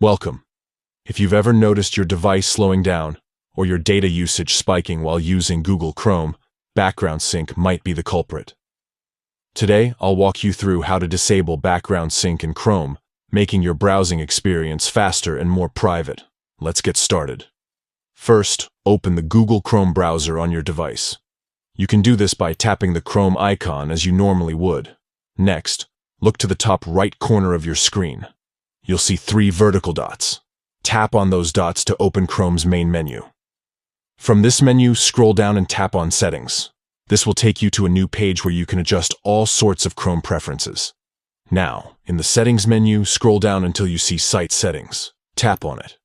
Welcome. If you've ever noticed your device slowing down or your data usage spiking while using Google Chrome, background sync might be the culprit. Today, I'll walk you through how to disable background sync in Chrome, making your browsing experience faster and more private. Let's get started. First, open the Google Chrome browser on your device. You can do this by tapping the Chrome icon as you normally would. Next, look to the top right corner of your screen. You'll see 3 vertical dots. Tap on those dots to open Chrome's main menu. From this menu, scroll down and tap on Settings. This will take you to a new page where you can adjust all sorts of Chrome preferences. Now, in the Settings menu, scroll down until you see Site Settings. Tap on it.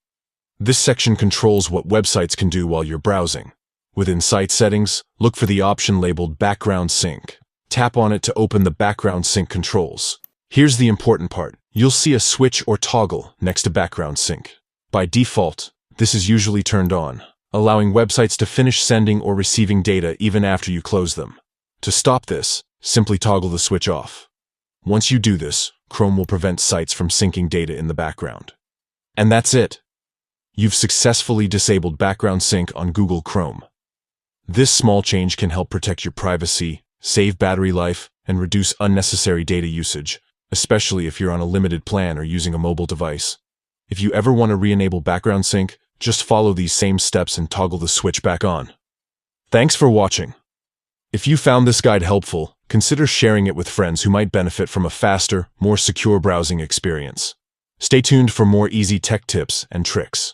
This section controls what websites can do while you're browsing. Within Site Settings, look for the option labeled Background Sync. Tap on it to open the background sync controls. Here's the important part. You'll see a switch or toggle next to background sync. By default, this is usually turned on, allowing websites to finish sending or receiving data even after you close them. To stop this, simply toggle the switch off. Once you do this, Chrome will prevent sites from syncing data in the background. And that's it. You've successfully disabled background sync on Google Chrome. This small change can help protect your privacy, save battery life, and reduce unnecessary data usage, especially if you're on a limited plan or using a mobile device. If you ever want to re-enable background sync, just follow these same steps and toggle the switch back on. Thanks for watching. If you found this guide helpful, consider sharing it with friends who might benefit from a faster, more secure browsing experience. Stay tuned for more easy tech tips and tricks.